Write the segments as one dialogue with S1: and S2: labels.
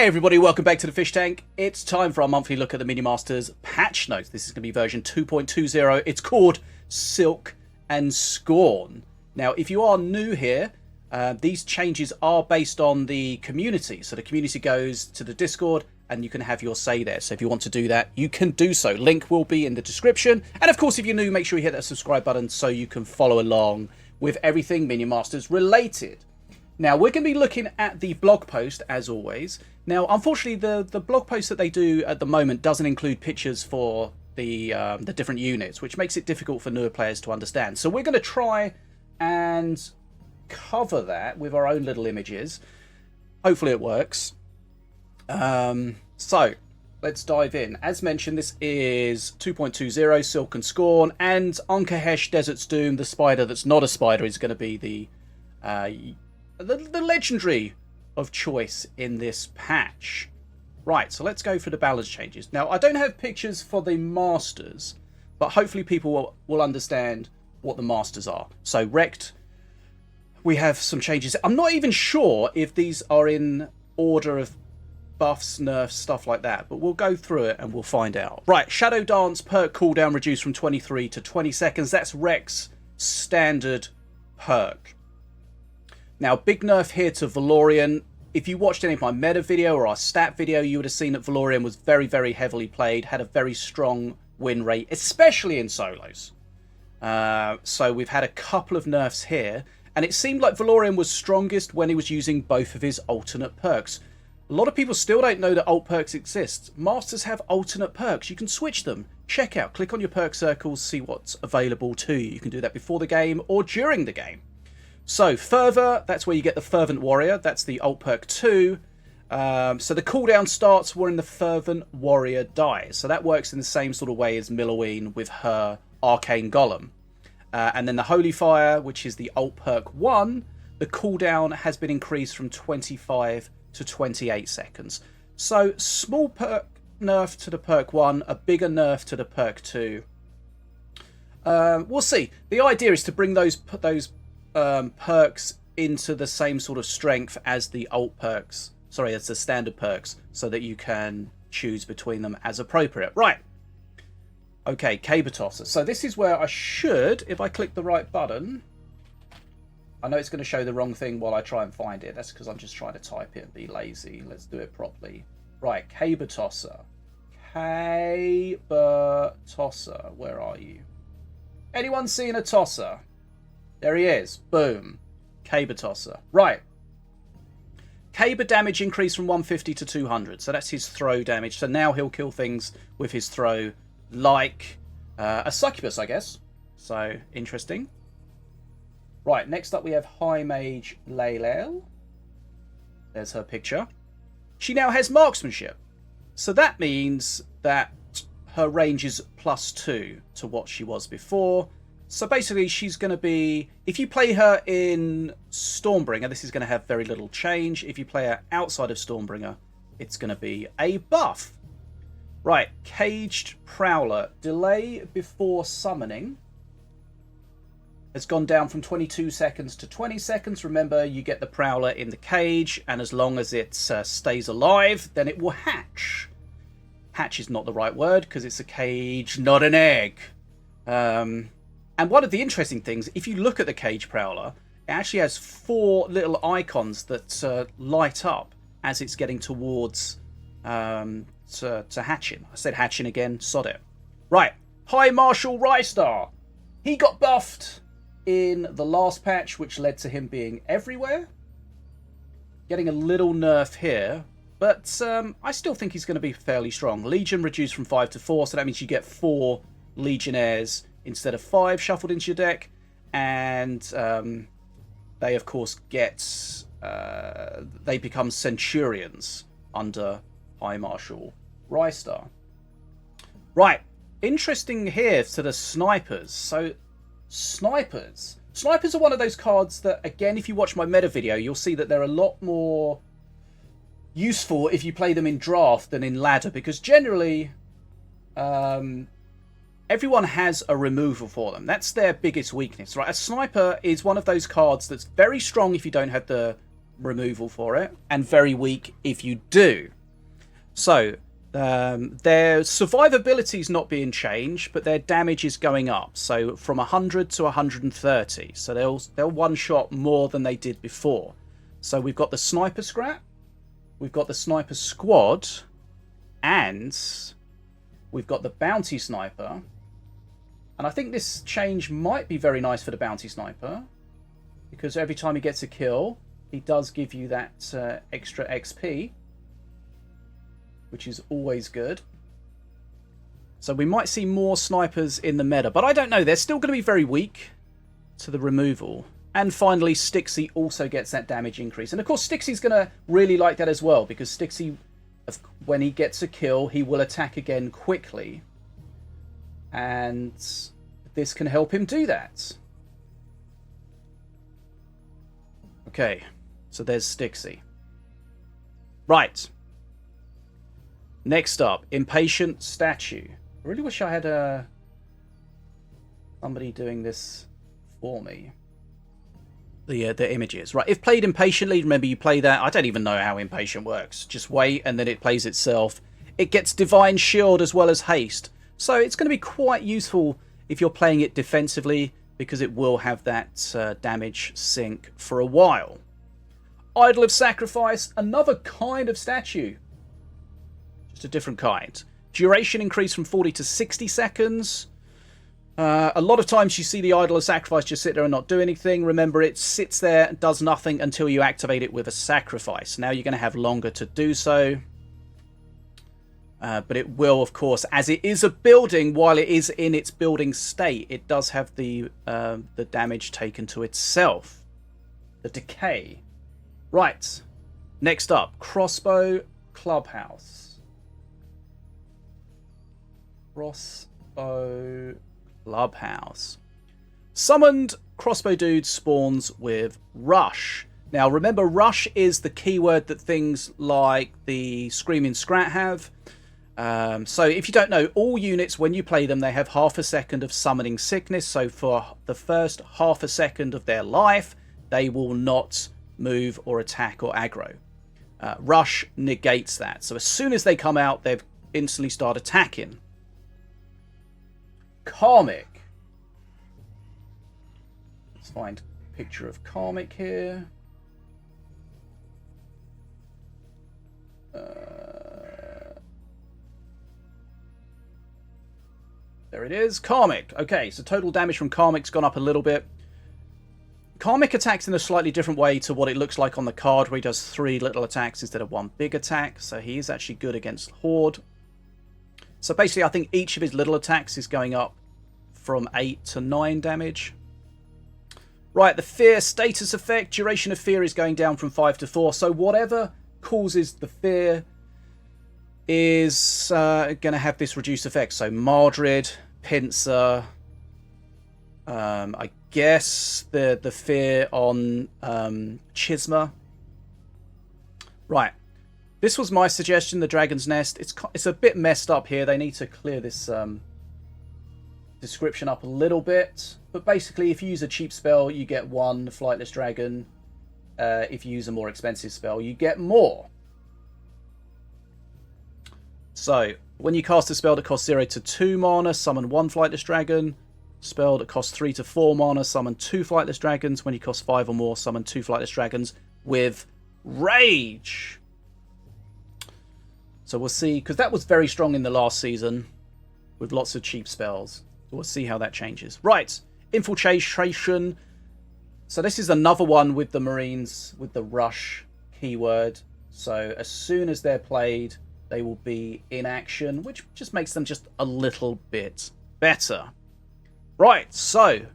S1: Hey everybody, welcome back to the Fish Tank. It's time for our monthly look at the Minion Masters patch notes. This is going to be version 2.20. It's called Silk and Scorn. Now, if you are new here, these changes are based on the community. So the community goes to the Discord and you can have your say there. So if you want to do that, you can do so. Link will be in the description. And of course, if you're new, make sure you hit that subscribe button so you can follow along with everything Minion Masters related. Now, we're going to be looking at the blog post, as always. Now, unfortunately, the blog post that they do at the moment doesn't include pictures for the different units, which makes it difficult for newer players to understand. So we're going to try and cover that with our own little images. Hopefully it works. So, let's dive in. As mentioned, this is 2.20, Silk and Scorn, and Ankahesh Desert's Doom, the spider that's not a spider, is going to be the legendary of choice in this patch. Right, so let's go for the balance changes. Now, I don't have pictures for the masters, but hopefully people will understand what the masters are. So wrecked, we have some changes. I'm not even sure if these are in order of buffs, nerfs, stuff like that, but we'll go through it and we'll find out. Right, Shadow Dance perk cooldown reduced from 23 to 20 seconds. That's Rek's standard perk. Now, big nerf here to Valorian. If you watched any of my meta video or our stat video, you would have seen that Valorian was very, very heavily played, had a very strong win rate, especially in solos. So we've had a couple of nerfs here, and it seemed like Valorian was strongest when he was using both of his alternate perks. A lot of people still don't know that alt perks exist. Masters have alternate perks. You can switch them. Check out, click on your perk circles, see what's available to you. You can do that before the game or during the game. So, Fervor, that's where you get the Fervent Warrior. That's the alt perk 2. So the cooldown starts when the Fervent Warrior dies. So that works in the same sort of way as Milloween with her Arcane Golem. And then the Holy Fire, which is the alt perk 1, the cooldown has been increased from 25 to 28 seconds. So, small perk nerf to the perk 1, a bigger nerf to the perk 2. We'll see. The idea is to bring those perks into the same sort of strength as the alt perks, as the standard perks, so that you can choose between them as appropriate. Right. Okay, Caber Tosser. So this is where I should, if I click the right button, I know it's going to show the wrong thing while I try and find it. That's because I'm just trying to type it and be lazy. Let's do it properly. Right, Caber Tosser. Caber Tosser. Where are you? Anyone seen a tosser? There he is. Boom. Caber Tosser. Right. Caber damage increased from 150 to 200. So that's his throw damage. So now he'll kill things with his throw like a succubus, I guess. So, interesting. Right, next up we have High Mage Laylel. There's her picture. She now has marksmanship. So that means that her range is +2 to what she was before. So basically, she's going to be... If you play her in Stormbringer, this is going to have very little change. If you play her outside of Stormbringer, it's going to be a buff. Right, Caged Prowler. Delay before summoning has gone down from 22 seconds to 20 seconds. Remember, you get the Prowler in the cage, and as long as it stays alive, then it will hatch. Hatch is not the right word, because it's a cage, not an egg. And one of the interesting things, if you look at the Cage Prowler, it actually has 4 little icons that light up as it's getting towards to hatching. I said hatching again, sod it. Right, High Marshal Rystar. He got buffed in the last patch, which led to him being everywhere. Getting a little nerf here, but I still think he's going to be fairly strong. Legion reduced from 5 to 4, so that means you get 4 Legionnaires instead of 5 shuffled into your deck, and they of course get they become Centurions under High Marshal Rystar. Right, interesting here to the snipers. So snipers are one of those cards that, again, if you watch my meta video, you'll see that they're a lot more useful if you play them in draft than in ladder, because generally everyone has a removal for them. That's their biggest weakness, right? A sniper is one of those cards that's very strong if you don't have the removal for it, and very weak if you do. So their survivability is not being changed, but their damage is going up. So from 100 to 130. So they'll one-shot more than they did before. So we've got the Sniper Scrap, we've got the Sniper Squad, and we've got the Bounty Sniper. And I think this change might be very nice for the Bounty Sniper, because every time he gets a kill, he does give you that extra XP, which is always good. So we might see more snipers in the meta, but I don't know. They're still going to be very weak to the removal. And finally, Stixie also gets that damage increase. And of course, Stixie's going to really like that as well, because Stixie, when he gets a kill, he will attack again quickly. And this can help him do that. Okay, so there's Stixie. Right. Next up, Impatient Statue. I really wish I had somebody doing this for me. The images. Right, if played impatiently, remember you play that. I don't even know how Impatient works. Just wait and then it plays itself. It gets Divine Shield as well as Haste. So it's going to be quite useful if you're playing it defensively, because it will have that damage sink for a while. Idol of Sacrifice, another kind of statue. Just a different kind. Duration increased from 40 to 60 seconds. A lot of times you see the Idol of Sacrifice just sit there and not do anything. Remember, it sits there and does nothing until you activate it with a sacrifice. Now you're going to have longer to do so. But it will, of course, as it is a building, while it is in its building state, it does have the damage taken to itself. The decay. Right. Next up, Crossbow Clubhouse. Crossbow Clubhouse. Summoned crossbow dude spawns with Rush. Now remember, Rush is the keyword that things like the Screaming Scrat have. So if you don't know, all units, when you play them, they have half a second of summoning sickness. So for the first half a second of their life, they will not move or attack or aggro. Rush negates that. So as soon as they come out, they've instantly start attacking. Karmic. Let's find a picture of Karmic here. There it is. Karmic. Okay, so total damage from Karmic's gone up a little bit. Karmic attacks in a slightly different way to what it looks like on the card, where he does 3 little attacks instead of 1 big attack. So he is actually good against Horde. So basically, I think each of his little attacks is going up from 8 to 9 damage. Right, the Fear status effect. Duration of Fear is going down from 5 to 4. So whatever causes the fear is going to have this reduced effect. So Mardred, Pincer, I guess the fear on Chisma. Right. This was my suggestion, the Dragon's Nest. It's a bit messed up here. They need to clear this description up a little bit. But basically, if you use a cheap spell, you get 1 Flightless Dragon. If you use a more expensive spell, you get more. So, when you cast a spell that costs 0 to 2 mana, summon 1 Flightless Dragon. Spell that costs 3 to 4 mana, summon 2 Flightless Dragons. When you cost 5 or more, summon 2 Flightless Dragons with Rage. So we'll see, because that was very strong in the last season with lots of cheap spells. So we'll see how that changes. Right, Infiltration. So this is another one with the Marines, with the Rush keyword. So as soon as they're played, they will be in action, which just makes them just a little bit better. Right, so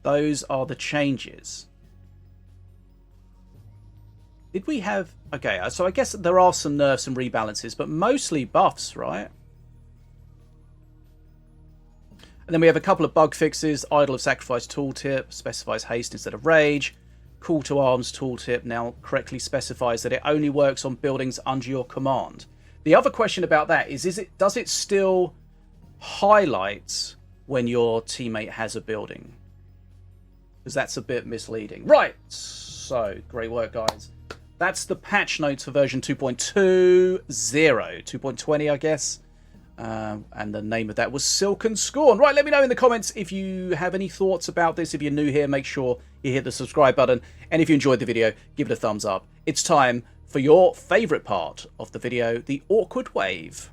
S1: those are the changes. Did we have... Okay, so I guess there are some nerfs and rebalances, but mostly buffs, right? And then we have a couple of bug fixes. Idol of Sacrifice tooltip specifies haste instead of rage. Call to Arms tooltip now correctly specifies that it only works on buildings under your command. The other question about that is does it still highlight when your teammate has a building? Because that's a bit misleading. Right. So, great work, guys. That's the patch notes for version 2.20, 2.20, I guess. And the name of that was Silk and Scorn. Right, let me know in the comments if you have any thoughts about this. If you're new here, make sure you hit the subscribe button. And if you enjoyed the video, give it a thumbs up. It's time for your favourite part of the video, the awkward wave.